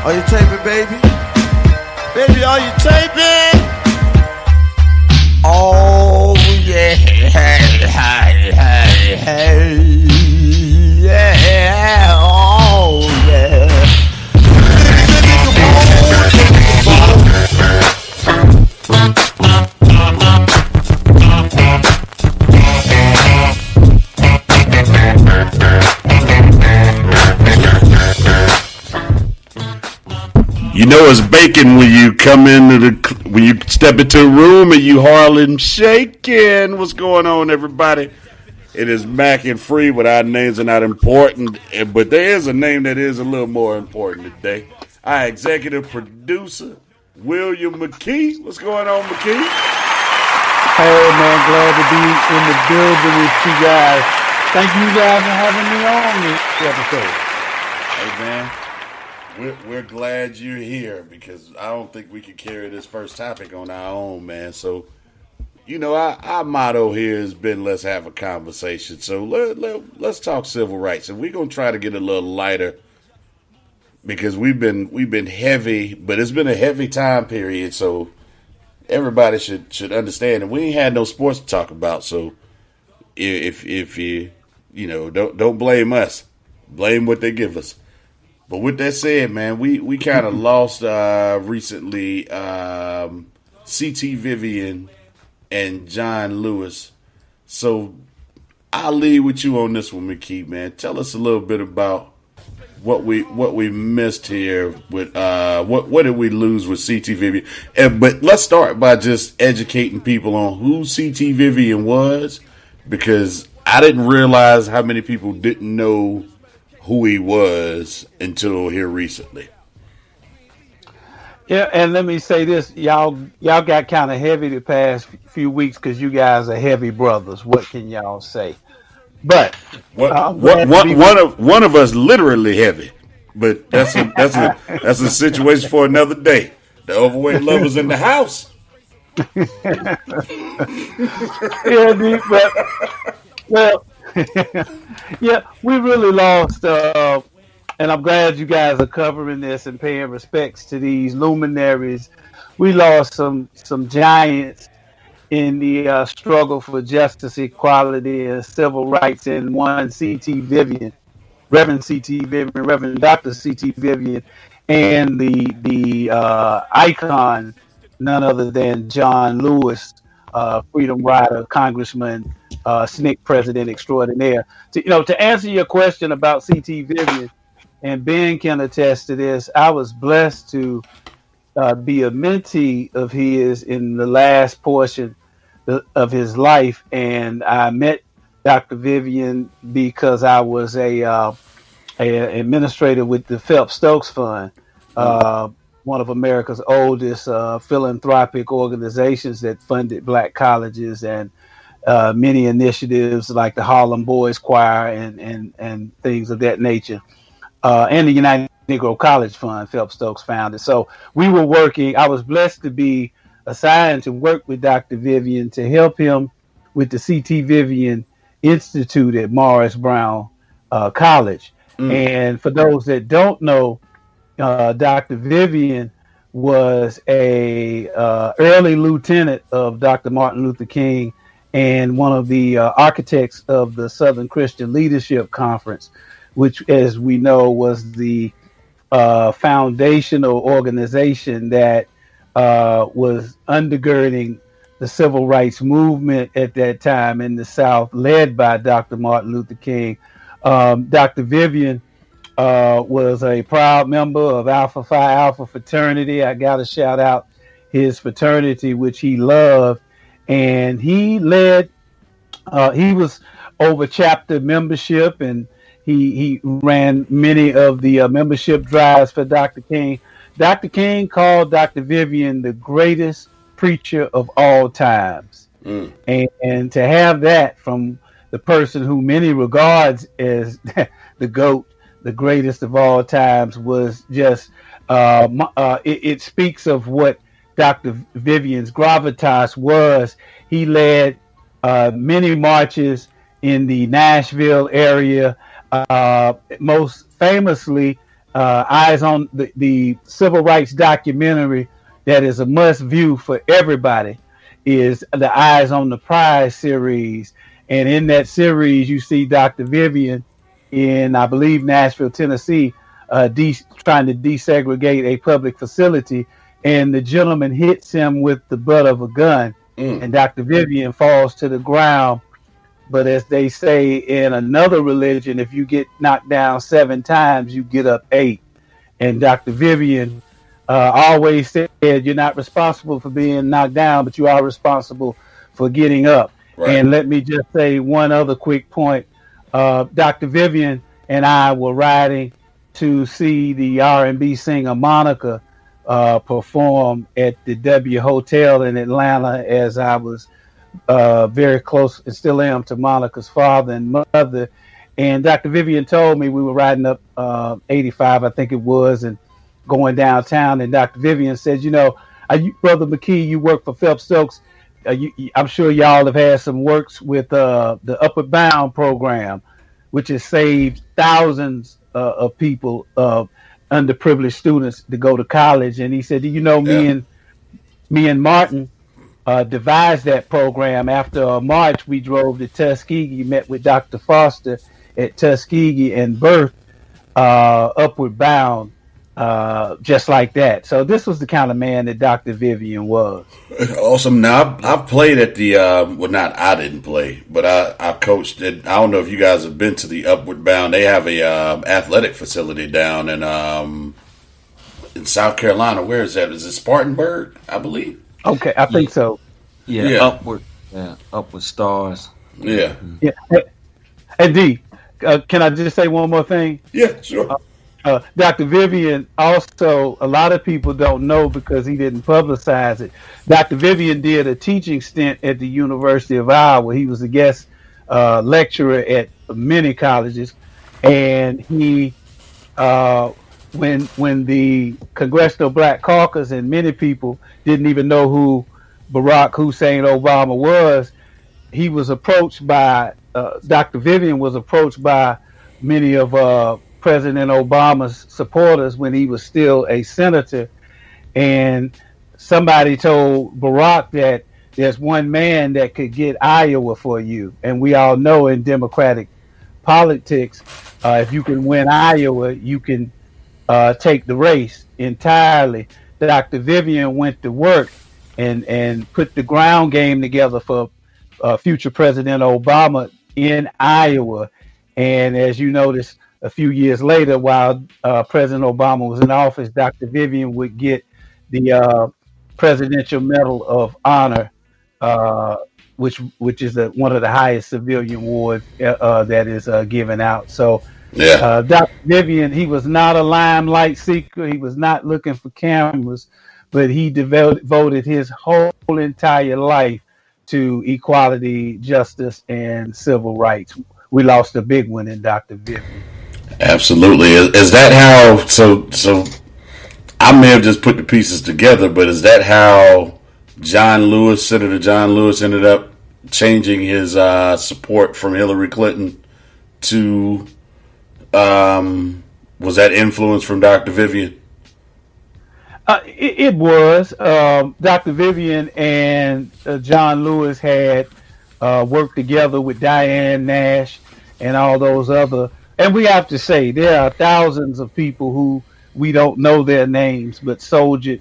Are you taping, baby? Baby, are you taping? Oh, yeah. Hey, hey, hey, hey. Yeah. Oh, yeah. You know it's bacon when you come when you step into a room and you Harlem shaking. What's going on, everybody? It is Mac and Free, but our names are not important. But there is a name that is a little more important today. Our executive producer, William McKee. What's going on, McKee? Hey, man, glad to be in the building with you guys. Thank you guys for having me on this episode. Hey, man. We're glad you're here because I don't think we could carry this first topic on our own, man. So, you know, our motto here has been let's have a conversation. So let's talk civil rights, and we're gonna try to get a little lighter because we've been heavy, but it's been a heavy time period. So everybody should understand, and we ain't had no sports to talk about. So if you don't blame us, blame what they give us. But with that said, man, we kind of lost recently C.T. Vivian and John Lewis. So I'll lead with you on this one, McKee, man. Tell us a little bit about what we missed here with what did we lose with C.T. Vivian? But let's start by just educating people on who C.T. Vivian was, because I didn't realize how many people didn't know who he was until here recently. Yeah, and let me say this, y'all got kind of heavy the past few weeks because you guys are heavy brothers. What can y'all say? But one of us literally heavy, but that's a situation for another day. The overweight lovers in the house. Yeah, but well. Yeah, we really lost, and I'm glad you guys are covering this and paying respects to these luminaries. We lost some giants in the struggle for justice, equality, and civil rights. And one, C.T. Vivian, Reverend C.T. Vivian, Reverend Dr. C.T. Vivian, and the icon, none other than John Lewis, freedom rider, congressman, SNCC president extraordinaire. To answer your question about C.T. Vivian, and Ben can attest to this, I was blessed to be a mentee of his in the last portion of his life, and I met Dr. Vivian because I was a administrator with the Phelps Stokes Fund, one of America's oldest philanthropic organizations that funded black colleges and many initiatives like the Harlem Boys Choir and things of that nature, and the United Negro College Fund, Phelps Stokes founded. So we were working. I was blessed to be assigned to work with Dr. Vivian to help him with the C.T. Vivian Institute at Morris Brown College. And for those that don't know, Dr. Vivian was a early lieutenant of Dr. Martin Luther King and one of the architects of the Southern Christian Leadership Conference, which, as we know, was the foundational organization that was undergirding the civil rights movement at that time in the South, led by Dr. Martin Luther King. Dr. Vivian was a proud member of Alpha Phi Alpha fraternity. I got to shout out his fraternity, which he loved. And he led, he was over chapter membership, and he ran many of the membership drives for Dr. King. Dr. King called Dr. Vivian the greatest preacher of all times. And to have that from the person who many regards as the GOAT, the greatest of all times, was just, it speaks of what Dr. Vivian's gravitas was. He led many marches in the Nashville area, most famously Eyes on the civil rights documentary that is a must view for everybody is the Eyes on the Prize series. And in that series, you see Dr. Vivian in, I believe, Nashville, Tennessee, trying to desegregate a public facility. And the gentleman hits him with the butt of a gun, and Dr. Vivian falls to the ground. But as they say in another religion, if you get knocked down 7 times, you get up 8. And Dr. Vivian always said, you're not responsible for being knocked down, but you are responsible for getting up. Right. And let me just say one other quick point. Dr. Vivian and I were riding to see the R&B singer Monica perform at the W Hotel in Atlanta, as I was very close and still am to Monica's father and mother. And Dr. Vivian told me, we were riding up 85, I think it was, and going downtown. And Dr. Vivian said, Brother McKee, you work for Phelps Stokes. I'm sure y'all have had some works with the Upward Bound program, which has saved thousands of people, underprivileged students, to go to college. And he said, me and Martin devised that program. After a march, we drove to Tuskegee, met with Dr. Foster at Tuskegee, and birthed Upward Bound, just like that. So this was the kind of man that Dr. Vivian was. Awesome. Now, I've played at the, I didn't play, but I coached it. I don't know if you guys have been to the Upward Bound. They have a athletic facility down in South Carolina. Where is that? Is it Spartanburg, I believe? Okay, I think so. Yeah. Upward Stars. Yeah. Yeah. And D, can I just say one more thing? Yeah, sure. Dr. Vivian also, a lot of people don't know because he didn't publicize it. Dr. Vivian did a teaching stint at the University of Iowa. He was a guest lecturer at many colleges, and he, when the Congressional Black Caucus and many people didn't even know who Barack Hussein Obama was, he was approached by Dr. Vivian was approached by many of President Obama's supporters when he was still a senator, and somebody told Barack that there's one man that could get Iowa for you, and we all know in Democratic politics, if you can win Iowa, you can take the race entirely. Dr. Vivian went to work and put the ground game together for future President Obama in Iowa. And as you notice, a few years later, while President Obama was in office, Dr. Vivian would get the Presidential Medal of Honor, which is one of the highest civilian awards that is given out. So, Dr. Vivian, he was not a limelight seeker. He was not looking for cameras, but he devoted his whole entire life to equality, justice, and civil rights. We lost a big one in Dr. Vivian. Absolutely. Is that how? So I may have just put the pieces together, but is that how Senator John Lewis, ended up changing his support from Hillary Clinton to? Was that influence from Dr. Vivian? It was. Dr. Vivian and John Lewis had worked together with Diane Nash and all those other. And we have to say, there are thousands of people who we don't know their names, but soldiered.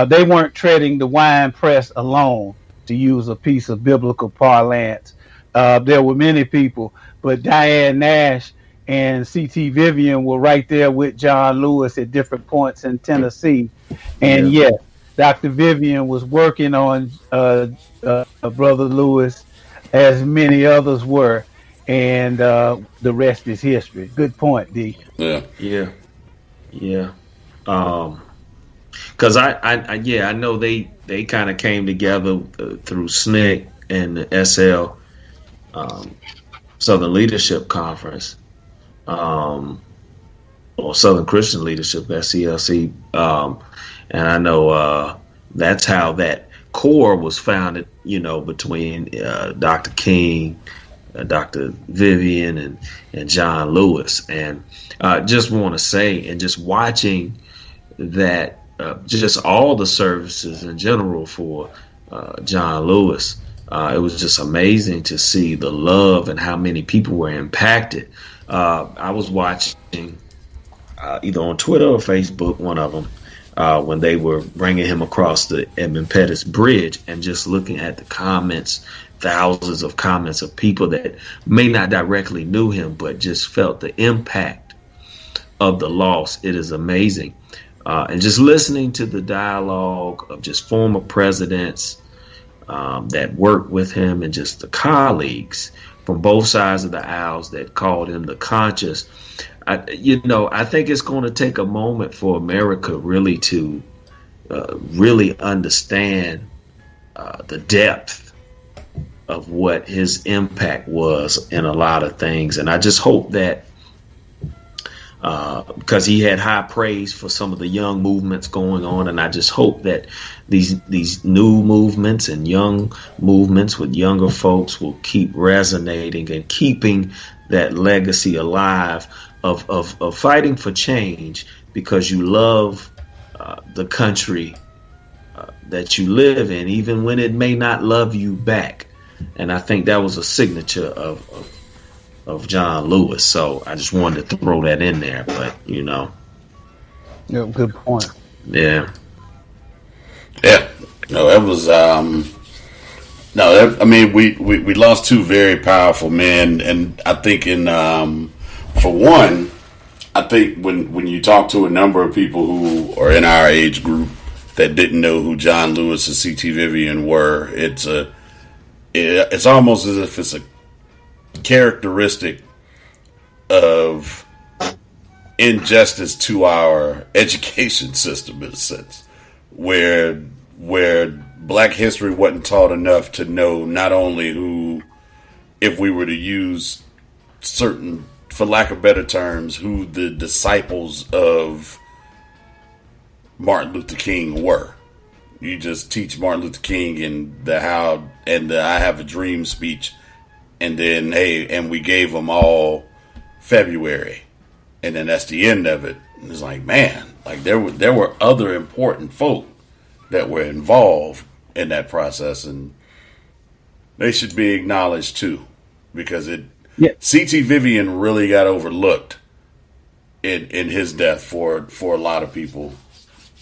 They weren't treading the wine press alone, to use a piece of biblical parlance. There were many people, but Diane Nash and C.T. Vivian were right there with John Lewis at different points in Tennessee. And yes, Dr. Vivian was working on Brother Lewis, as many others were. And the rest is history. Good point, D. Yeah. Because I know they kind of came together through SNCC and the SL Southern Leadership Conference, or Southern Christian Leadership, SCLC, and I know that's how that core was founded. Between Dr. King, Dr. Vivian and John Lewis. And just want to say, and just watching that, just all the services in general for John Lewis, it was just amazing to see the love and how many people were impacted. I was watching either on Twitter or Facebook, one of them, when they were bringing him across the Edmund Pettus Bridge, and just looking at the comments, thousands of comments of people that may not directly knew him, but just felt the impact of the loss. It is amazing. And just listening to the dialogue of just former presidents that worked with him, and just the colleagues from both sides of the aisles that called him the conscious. I think it's going to take a moment for America really to really understand the depth of what his impact was in a lot of things. And I just hope that because he had high praise for some of the young movements going on, and I just hope that these new movements and young movements with younger folks will keep resonating and keeping that legacy alive of fighting for change, because you love the country that you live in, even when it may not love you back. And I think that was a signature of John Lewis. So I just wanted to throw that in there. But Yeah, good point. Yeah. No, that was we lost two very powerful men, and I think for one, I think when you talk to a number of people who are in our age group that didn't know who John Lewis and C.T. Vivian were, it's almost as if it's a characteristic of injustice to our education system, in a sense, where Black history wasn't taught enough to know not only who, if we were to use certain, for lack of better terms, who the disciples of Martin Luther King were. You just teach Martin Luther King and the I Have a Dream speech, and then and we gave them all February, and then that's the end of it. And it's like, man, like there were other important folk that were involved in that process, and they should be acknowledged too, because C.T. Vivian really got overlooked in his death for a lot of people.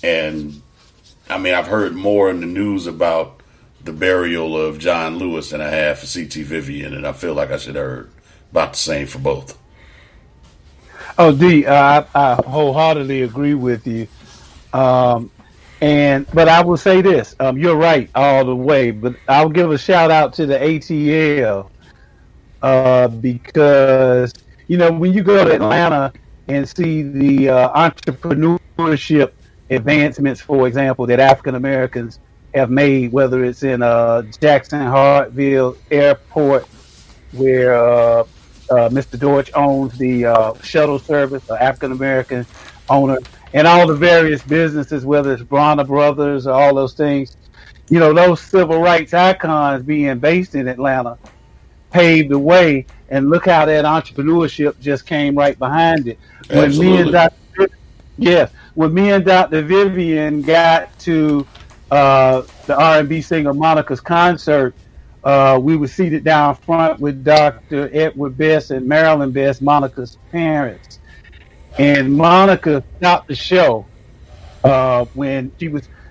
And I mean, I've heard more in the news about the burial of John Lewis than I have for C.T. Vivian, and I feel like I should have heard about the same for both. Oh, D, I wholeheartedly agree with you. But I will say this: you're right all the way. But I'll give a shout out to the ATL because when you go to Atlanta and see the entrepreneurship advancements, for example, that African Americans have made, whether it's in Jackson Hartville Airport, where Mr. Deutsch owns the shuttle service, the African American owner, and all the various businesses, whether it's Bronner Brothers or all those things, those civil rights icons being based in Atlanta paved the way, and look how that entrepreneurship just came right behind it. Absolutely. When me and Dr. Vivian got to the R&B singer Monica's concert, we were seated down front with Dr. Edward Best and Marilyn Best, Monica's parents. And Monica stopped the show when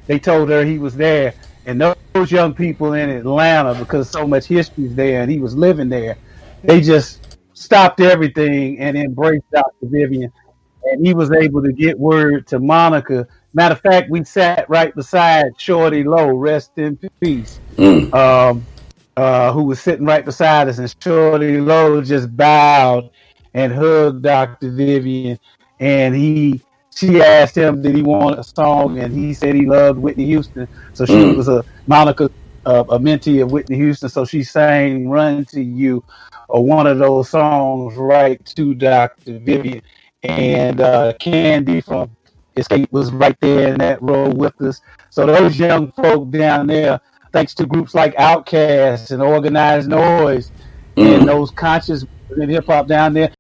they told her he was there. And those young people in Atlanta, because so much history is there and he was living there, they just stopped everything and embraced Dr. Vivian. And he was able to get word to Monica. Matter of fact, we sat right beside Shorty Lowe, rest in peace, who was sitting right beside us. And Shorty Lowe just bowed and hugged Dr. Vivian. And she asked him, did he want a song? And he said he loved Whitney Houston. So she was Monica, a mentee of Whitney Houston. So she sang Run to You, or one of those songs, right to Dr. Vivian. And Candy from Escape was right there in that row with us. So those young folk down there, thanks to groups like Outkast and Organized Noise, and those conscious in hip hop down there.